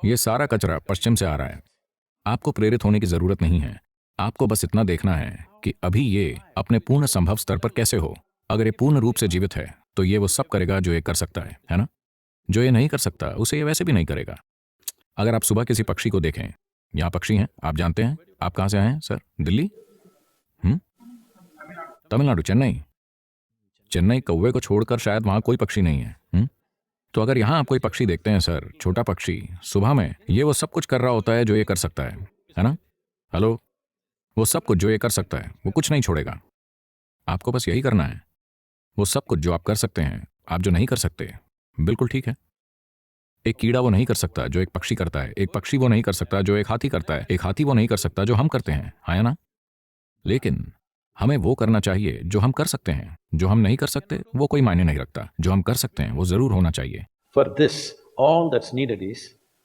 ये सारा कचरा पश्चिम से आ रहा है। आपको प्रेरित होने की जरूरत नहीं है। आपको बस इतना देखना है कि अभी ये अपने पूर्ण संभव स्तर पर कैसे हो। अगर ये पूर्ण रूप से जीवित है तो ये वो सब करेगा जो ये कर सकता है ना? जो ये नहीं कर सकता उसे ये वैसे भी नहीं करेगा। अगर आप सुबह किसी पक्षी को देखें, यहाँ पक्षी हैं, आप जानते हैं। आप कहाँ से आए हैं सर? दिल्ली? हम्म? तमिलनाडु, चेन्नई। चेन्नई कौवे को छोड़कर शायद वहाँ कोई पक्षी नहीं है। तो अगर यहाँ आप कोई पक्षी देखते हैं सर, छोटा पक्षी, सुबह में ये वो सब कुछ कर रहा होता है जो ये कर सकता है ना? हेलो? वो सब कुछ जो ये कर सकता है वो कुछ नहीं छोड़ेगा। आपको बस यही करना है। वो सब कुछ जो आप कर सकते हैं, आप जो नहीं कर सकते, बिल्कुल ठीक है। एक कीड़ा वो नहीं कर सकता जो एक पक्षी करता है। एक पक्षी वो नहीं कर सकता जो एक हाथी करता है। एक हाथी वो नहीं कर सकता जो हम करते हैं, हाँ या ना? लेकिन हमें वो करना चाहिए जो हम कर सकते हैं। जो हम नहीं कर सकते वो कोई मायने नहीं रखता। जो हम कर सकते हैं वो जरूर होना चाहिए। For this, all that's needed is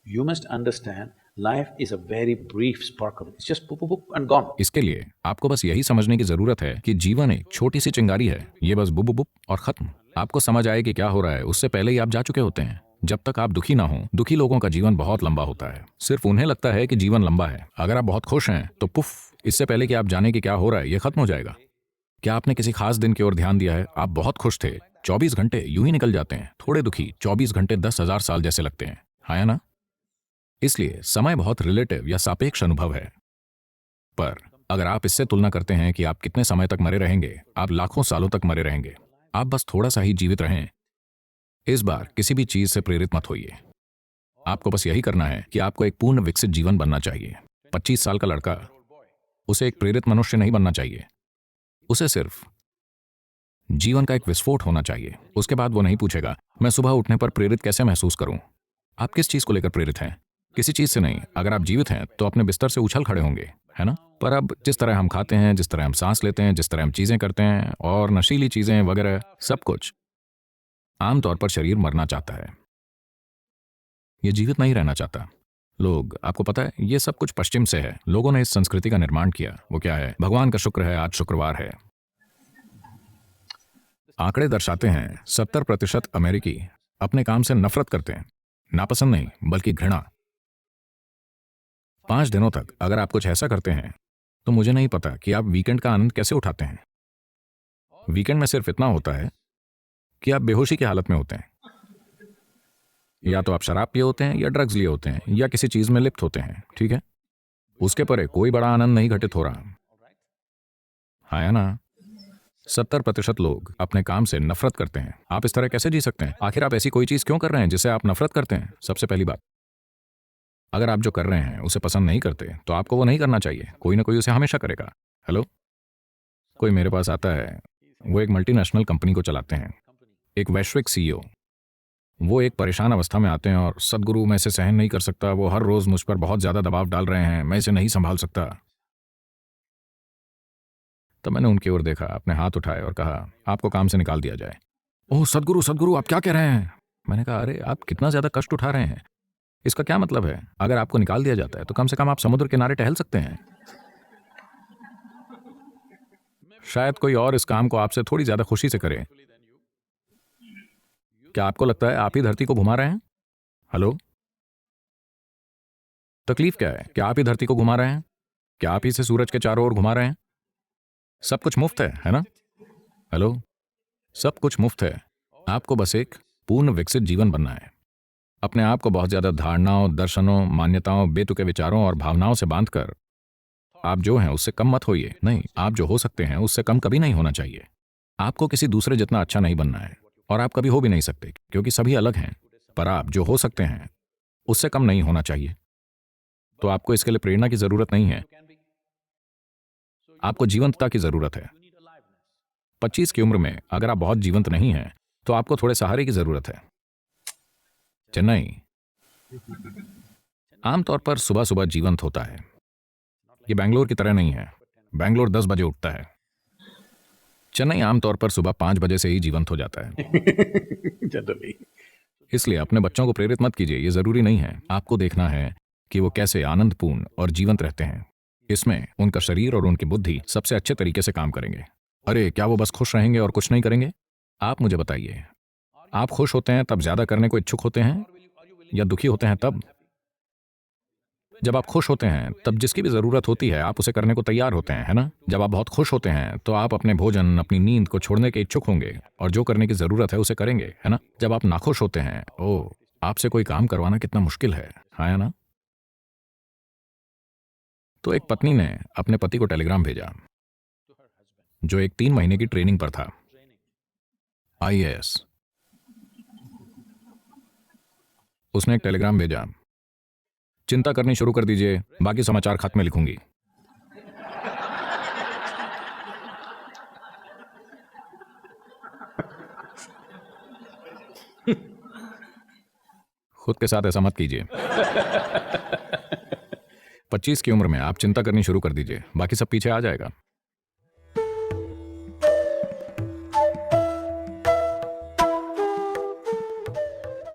you must understand life is a very brief sparkle. It's just boop, boop, boop and gone. इसके लिए आपको बस यही समझने की जरूरत है कि जीवन एक छोटी सी चिंगारी है। ये बस बुप बुप और खत्म। आपको समझ आए कि क्या हो रहा है उससे पहले ही आप जा चुके होते हैं। जब तक आप दुखी ना हो, दुखी लोगों का जीवन बहुत लंबा होता है। सिर्फ उन्हें लगता है कि जीवन लंबा है। अगर आप बहुत खुश हैं तो पुफ, इससे पहले कि आप जाने कि क्या हो रहा है ये खत्म हो जाएगा। क्या आपने किसी खास दिन की ओर ध्यान दिया है? आप बहुत खुश थे, 24 घंटे यूं ही निकल जाते हैं। थोड़े दुखी, 24 घंटे 10,000 साल जैसे लगते हैं, हाँ या ना? इसलिए समय बहुत रिलेटिव या सापेक्ष अनुभव है। पर अगर आप इससे तुलना करते हैं कि आप कितने समय तक मरे रहेंगे, आप लाखों सालों तक मरे रहेंगे। आप बस थोड़ा सा ही जीवित रहें। इस बार किसी भी चीज से प्रेरित मत होइए। आपको बस यही करना है कि आपको एक पूर्ण विकसित जीवन बनना चाहिए। 25 साल का लड़का, उसे एक प्रेरित मनुष्य नहीं बनना चाहिए। उसे सिर्फ जीवन का एक विस्फोट होना चाहिए। उसके बाद वो नहीं पूछेगा मैं सुबह उठने पर प्रेरित कैसे महसूस करूं। आप किस चीज को लेकर प्रेरित हैं? किसी चीज से नहीं। अगर आप जीवित हैं तो अपने बिस्तर से उछल खड़े होंगे, है ना? पर अब जिस तरह हम खाते हैं, जिस तरह हम सांस लेते हैं, जिस तरह हम चीजें करते हैं और नशीली चीजें वगैरह सब कुछ, आमतौर पर शरीर मरना चाहता है, ये जीवित नहीं रहना चाहता। लोग, आपको पता है ये सब कुछ पश्चिम से है। लोगों ने इस संस्कृति का निर्माण किया। वो क्या है? भगवान का शुक्र है आज शुक्रवार है। आंकड़े दर्शाते हैं 70% अमेरिकी अपने काम से नफरत करते हैं। नापसंद नहीं बल्कि घृणा। 5 दिनों तक अगर आप कुछ ऐसा करते हैं तो मुझे नहीं पता कि आप वीकेंड का आनंद कैसे उठाते हैं। वीकेंड में सिर्फ इतना होता है कि आप बेहोशी की हालत में होते हैं। या तो आप शराब पिए होते हैं या ड्रग्स लिए होते हैं या किसी चीज में लिप्त होते हैं, ठीक है? उसके परे कोई बड़ा आनंद नहीं घटित हो रहा, हाँ या ना? 70% लोग अपने काम से नफरत करते हैं। आप इस तरह कैसे जी सकते हैं? आखिर आप ऐसी कोई चीज क्यों कर रहे हैं जिससे आप नफरत करते हैं? सबसे पहली बात, अगर आप जो कर रहे हैं उसे पसंद नहीं करते तो आपको वो नहीं करना चाहिए। कोई ना कोई उसे हमेशा करेगा। हेलो? कोई मेरे पास आता है, वो एक मल्टीनेशनल कंपनी को चलाते हैं, एक वैश्विक सीईओ। वो एक परेशान अवस्था में आते हैं और सदगुरु मैं इसे सहन नहीं कर सकता, वो हर रोज मुझ पर बहुत ज्यादा दबाव डाल रहे हैं, मैं इसे नहीं संभाल सकता। तो मैंने उनकी ओर देखा, अपने हाथ उठाए और कहा आपको काम से निकाल दिया जाए। ओह सदगुरु सदगुरु, आप क्या कह रहे हैं? मैंने कहा अरे आप कितना ज्यादा कष्ट उठा रहे हैं। इसका क्या मतलब है? अगर आपको निकाल दिया जाता है तो कम से कम आप समुद्र किनारे टहल सकते हैं। शायद कोई और इस काम को आपसे थोड़ी ज्यादा खुशी से करे। क्या आपको लगता है आप ही धरती को घुमा रहे हैं? हेलो? तकलीफ क्या है? क्या आप ही धरती को घुमा रहे हैं? क्या आप ही से सूरज के चारों ओर घुमा रहे हैं? सब कुछ मुफ्त है ना? हेलो? सब कुछ मुफ्त है। आपको बस एक पूर्ण विकसित जीवन बनना है। अपने आप को बहुत ज्यादा धारणाओं, दर्शनों, मान्यताओं, बेतुके विचारों और भावनाओं से बांधकर आप जो हैं उससे कम मत होइए। नहीं, आप जो हो सकते हैं उससे कम कभी नहीं होना चाहिए। आपको किसी दूसरे जितना अच्छा नहीं बनना है और आप कभी हो भी नहीं सकते क्योंकि सभी अलग हैं। पर आप जो हो सकते हैं उससे कम नहीं होना चाहिए। तो आपको इसके लिए प्रेरणा की जरूरत नहीं है, आपको जीवंतता की जरूरत है। 25 की उम्र में अगर आप बहुत जीवंत नहीं हैं तो आपको थोड़े सहारे की जरूरत है। चेन्नई आमतौर पर सुबह सुबह जीवंत होता है। ये बेंगलोर की तरह नहीं है। बेंगलोर 10 बजे उठता है। चेन्नई आमतौर पर सुबह 5 बजे से ही जीवंत हो जाता है। Generally. इसलिए अपने बच्चों को प्रेरित मत कीजिए, ये जरूरी नहीं है। आपको देखना है कि वो कैसे आनंदपूर्ण और जीवंत रहते हैं। इसमें उनका शरीर और उनकी बुद्धि सबसे अच्छे तरीके से काम करेंगे। अरे क्या वो बस खुश रहेंगे और कुछ नहीं करेंगे? आप मुझे बताइए, आप खुश होते हैं तब ज्यादा करने को इच्छुक होते हैं या दुखी होते हैं तब? जब आप खुश होते हैं तब जिसकी भी जरूरत होती है आप उसे करने को तैयार होते हैं, है ना? जब आप बहुत खुश होते हैं तो आप अपने भोजन, अपनी नींद को छोड़ने के इच्छुक होंगे और जो करने की जरूरत है उसे करेंगे, है ना? जब आप नाखुश होते हैं, ओह, आपसे कोई काम करवाना कितना मुश्किल है ना? तो एक पत्नी ने अपने पति को टेलीग्राम भेजा जो एक 3 महीने की ट्रेनिंग पर था, आईएएस। उसने एक टेलीग्राम भेजा, चिंता करनी शुरू कर दीजिए, बाकी समाचार खत में लिखूंगी। खुद के साथ ऐसा मत कीजिए। 25 की उम्र में आप चिंता करनी शुरू कर दीजिए, बाकी सब पीछे आ जाएगा।